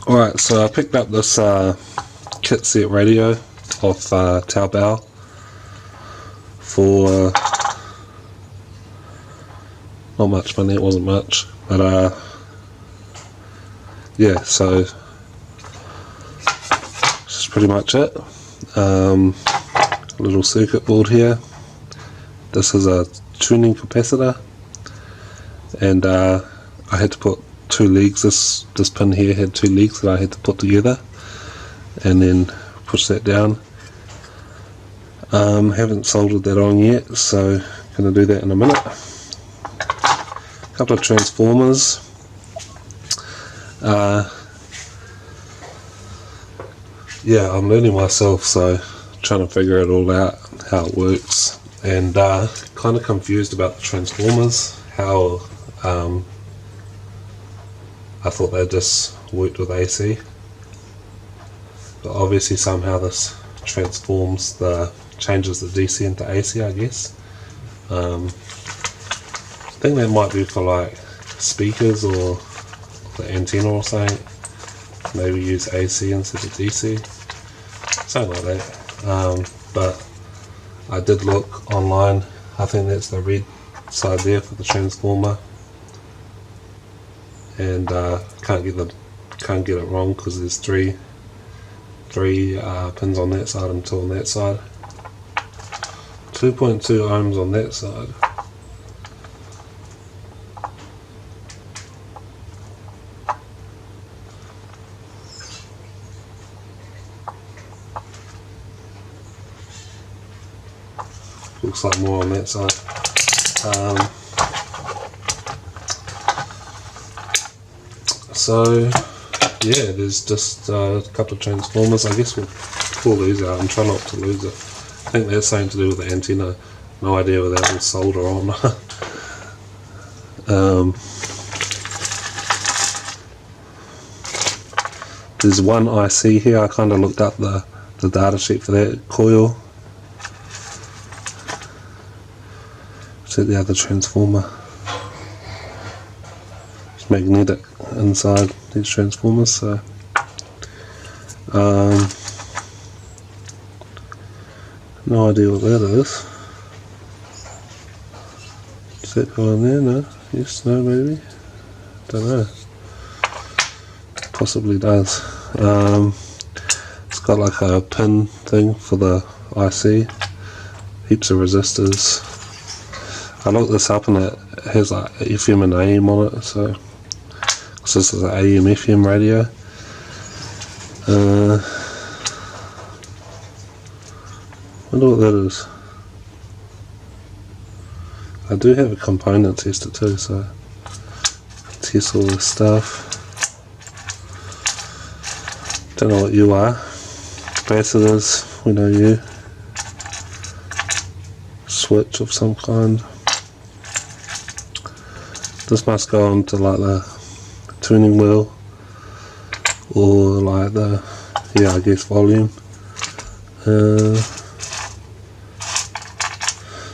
Alright, so I picked up this kit set radio off Taobao for not much money. It wasn't much, but yeah, so this is pretty much it. A little circuit board here. This is a tuning capacitor, and I had to put two legs. This pin here had two legs that I had to put together and then push that down. Haven't soldered that on yet, so gonna do that in a minute. A couple of transformers. Yeah, I'm learning myself, so trying to figure it all out, how it works, and kind of confused about the transformers, how I thought they just worked with AC, but obviously somehow this changes the DC into AC, I guess. I think that might be for like speakers or the antenna or something. Maybe use AC instead of DC, something like that. But I did look online. I think that's the red side there for the transformer, and can't get it wrong because there's three pins on that side and two on that side. 2.2 ohms on that side. Looks like more on that side. So yeah, there's just a couple of transformers. I guess we'll pull these out and try not to lose it. I think that's something to do with the antenna. No idea whether that will solder on. There's one IC here. I kind of looked up the data sheet for that coil. It's the other transformer. It's magnetic inside these transformers, so no idea what that is. Does that go in there? No? Yes, no, maybe? Don't know. Possibly does. It's got like a pin thing for the IC. Heaps of resistors. I looked this up and it has like FM and AM on it, so this is an AM FM radio. Wonder what that is. I do have a component tester too, so test all this stuff. Don't know what you are. Capacitors, we know you. Switch of some kind. This must go on to like the tuning wheel, or like the, yeah, I guess volume.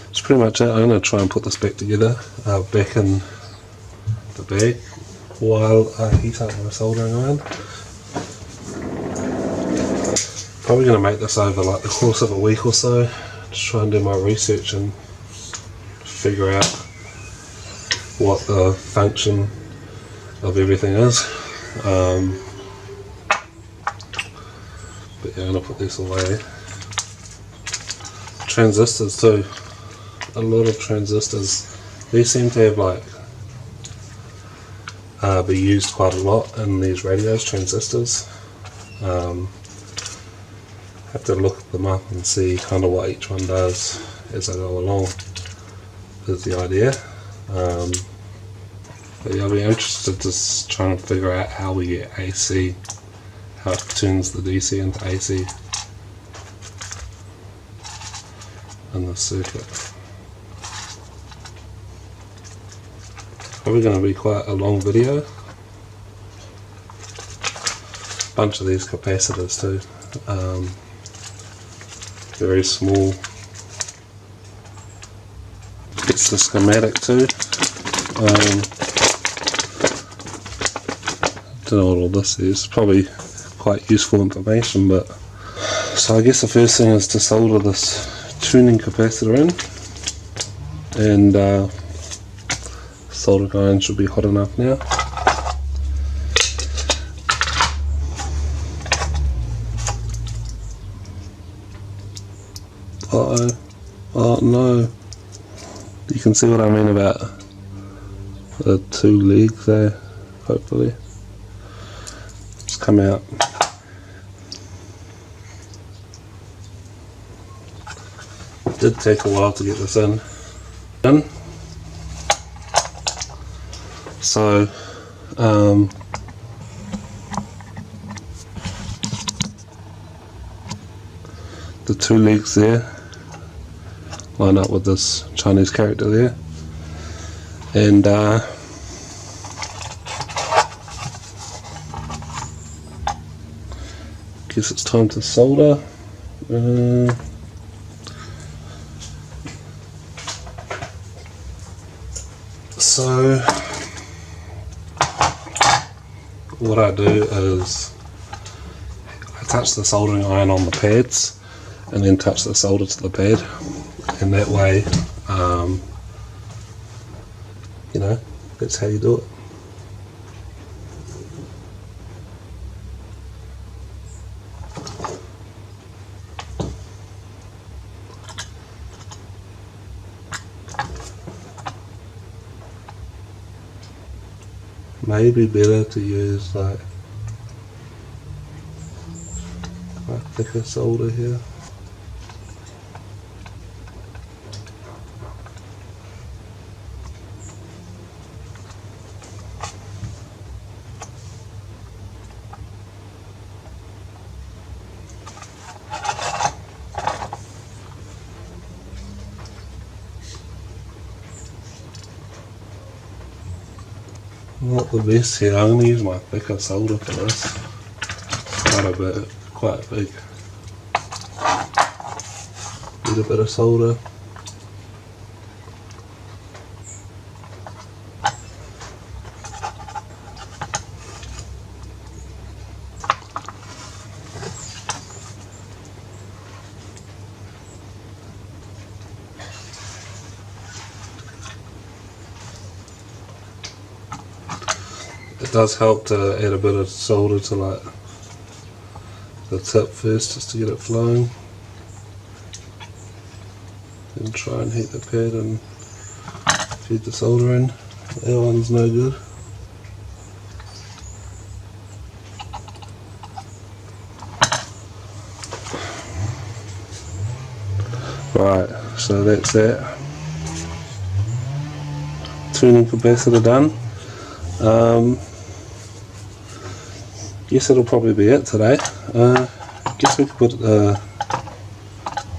That's pretty much it. I'm going to try and put this back together, back in the bag, while I heat up my soldering iron. Probably going to make this over like the course of a week or so, just try and do my research and figure out what the function of everything is. But yeah, I'm going to put this away. Transistors too. A lot of transistors. These seem to have like be used quite a lot in these radios, transistors. Have to look them up and see kind of what each one does as I go along, is the idea. But yeah, I'll be interested just trying to figure out how we get AC, how it turns the DC into AC in the circuit. Probably going to be quite a long video. Bunch of these capacitors too. Very small. It's the schematic too. don't know what all this is. Probably quite useful information, but so I guess the first thing is to solder this tuning capacitor in, and soldering iron should be hot enough now. Oh no, you can see what I mean about the two legs there, hopefully. It's come out. It did take a while to get this in. So, the two legs there line up with this Chinese character there, and guess it's time to solder. So what I do is I touch the soldering iron on the pads and then touch the solder to the pad, and that way you know, that's how you do it. Maybe better to use like a thicker solder here. Not the best here. I'm going to use my thicker solder for this. Quite big. Need a bit of solder. It does help to add a bit of solder to like the tip first, just to get it flowing, and try and heat the pad and feed the solder in. That one's no good. Right, so that's that. Tuning capacitor done. Guess it'll probably be it today. Guess we could put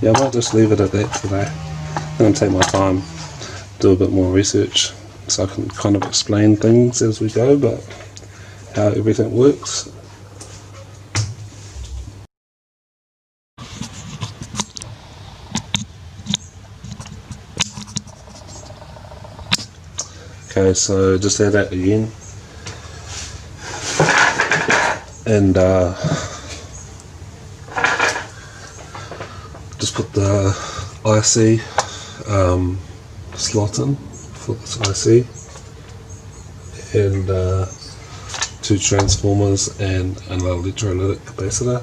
yeah, I might just leave it at that today. I'm going to take my time, do a bit more research so I can kind of explain things as we go, but how everything works. Okay, so just add that again, and just put the IC slot in for this IC, and two transformers and an electrolytic capacitor,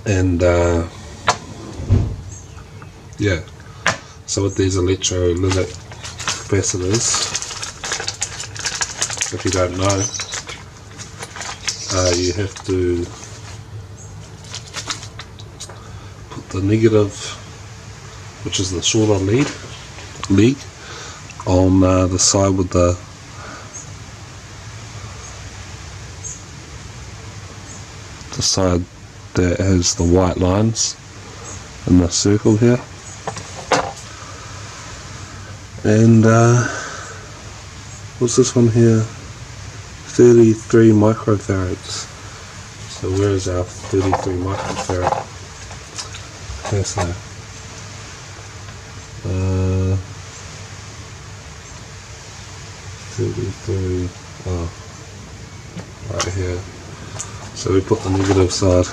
and yeah, so with these electrolytic capacitors, if you don't know, you have to put the negative, which is the shorter leg on the side with the side that has the white lines in the circle here, and what's this one here? 33 microfarads. So where is our 33 microfarad? Okay, so 33. Oh, right here. So we put the negative side.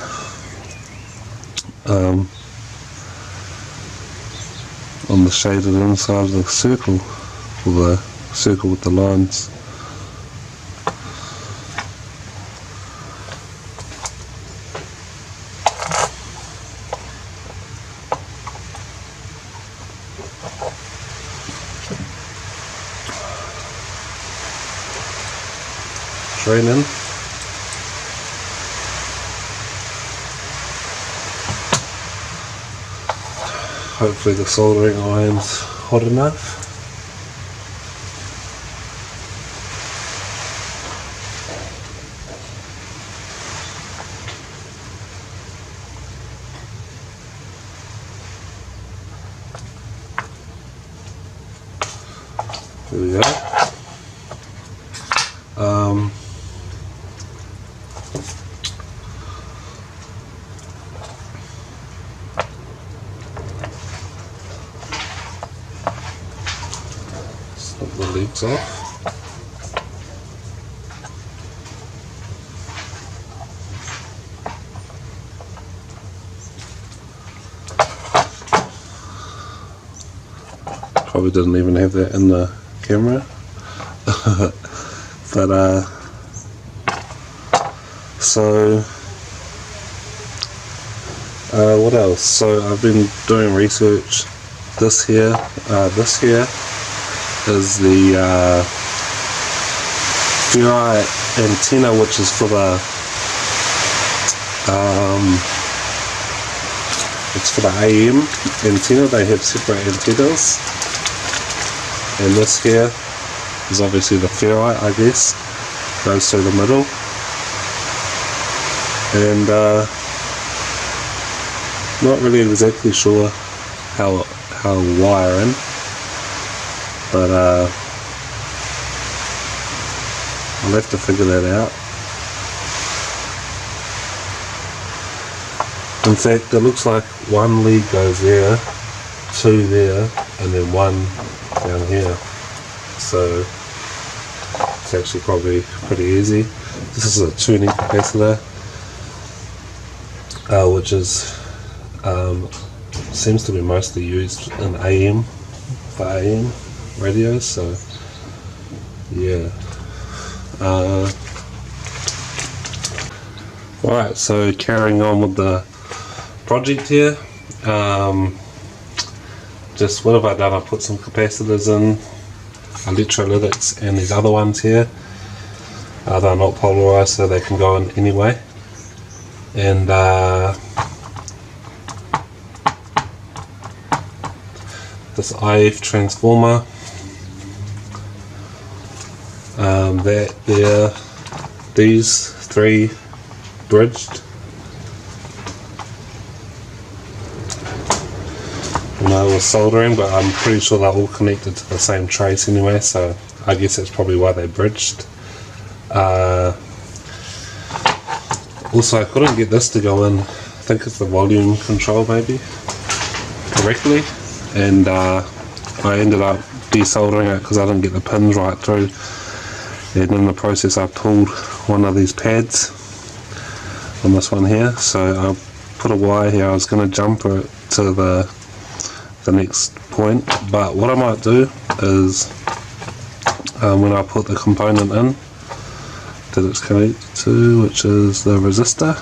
On the shaded inside of the circle, or the circle with the lines. Training. Hopefully the soldering iron's hot enough. There we go. Snip the legs off. Probably didn't even have that in the camera. But so what else? So I've been doing research. This here is the ferrite antenna, which is for the it's for the AM antenna. They have separate antennas, and this here is obviously the ferrite, I guess, goes through the middle. And not really exactly sure how wiring, but I'll have to figure that out. In fact, it looks like one lead goes there, two there, and then one down here. So it's actually probably pretty easy. This is a tuning capacitor, which is seems to be mostly used in AM, for AM radios. So yeah. Right, so carrying on with the project here. Just what have I done? I put some capacitors in, electrolytics, and these other ones here. They're not polarized, so they can go in anyway. And this IF transformer, that there, these three bridged. And I was soldering, but I'm pretty sure they're all connected to the same trace anyway, so I guess that's probably why they bridged. Also, I couldn't get this to go in, I think it's the volume control maybe, correctly, and I ended up desoldering it because I didn't get the pins right through, and in the process I pulled one of these pads on this one here, so I put a wire here. I was going to jumper it to the next point, but what I might do is when I put the component in that it's connected to, which is the resistor,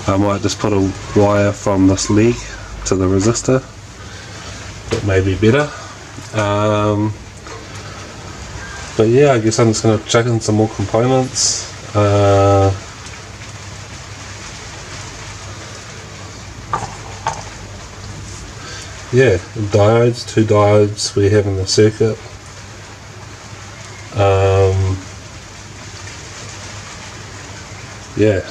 I might just put a wire from this leg to the resistor. That may be better. But yeah, I guess I'm just going to chuck in some more components. Yeah, diodes, two diodes we have in the circuit. Yeah.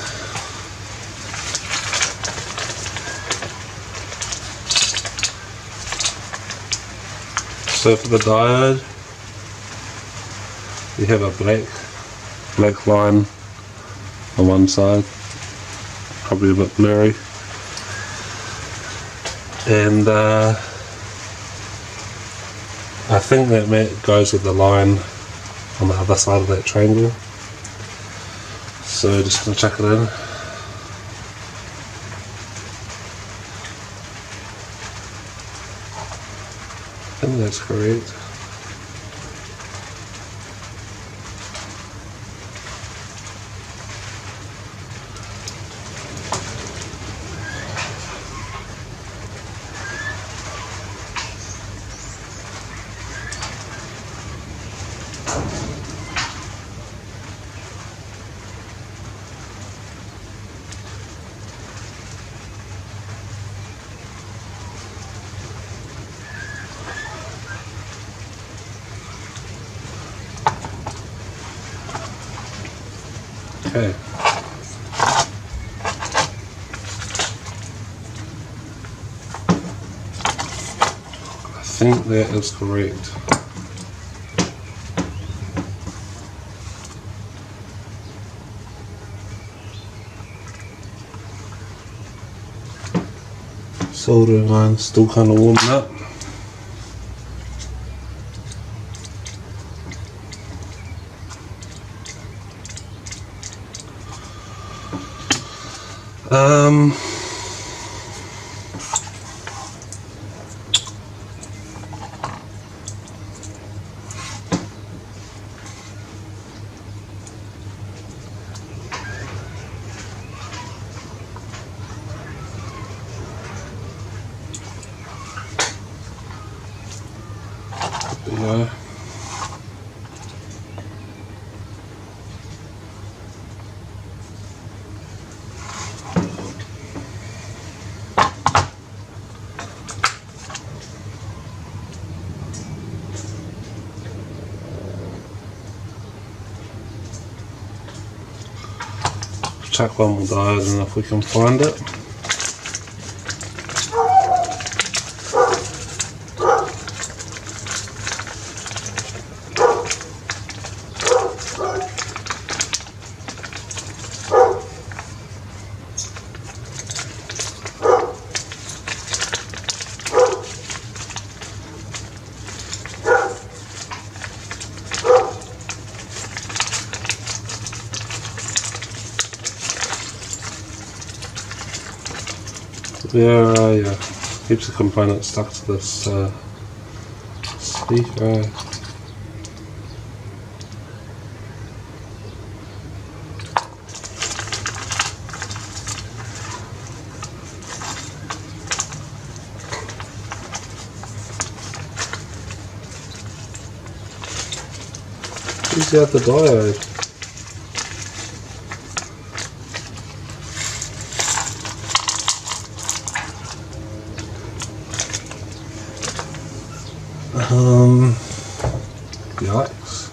So for the diode, we have a black line on one side, probably a bit blurry. And I think that goes with the line on the other side of that triangle. So just going to chuck it in. I think that's correct. Okay. I think that is correct. Soldering iron still kind of warming up. There you go. Chuck one more diode in if we can find it. There are heaps of components stuck to this speaker. Who's out the diode? Yikes.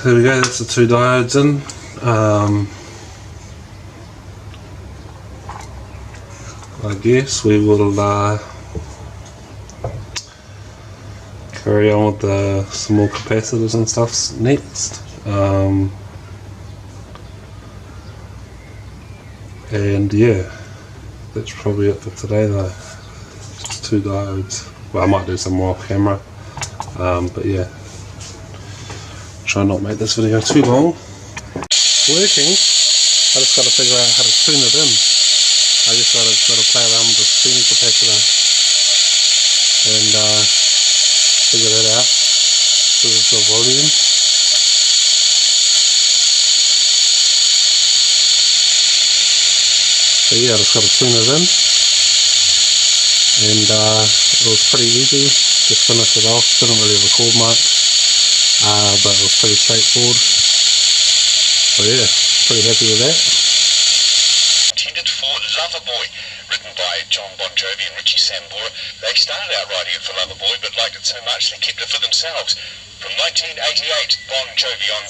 There we go, that's the two diodes in. I guess we will carry on with some more capacitors and stuff next. And yeah, that's probably it for today though. Just two diodes. Well, I might do some more off camera, but yeah. Try not make this video too long. It's working. I just got to figure out how to tune it in. I just got to play around with this tuning capacitor and figure that out. This is the volume. So yeah, I just got to tune it in, and it was pretty easy. Just finished it off. Didn't really record much. But it was pretty straightforward. So yeah, pretty happy with that. Intended for Loverboy, written by John Bon Jovi and Richie Sambora. They started out writing it for Loverboy, but liked it so much they kept it for themselves. From 1988, Bon Jovi on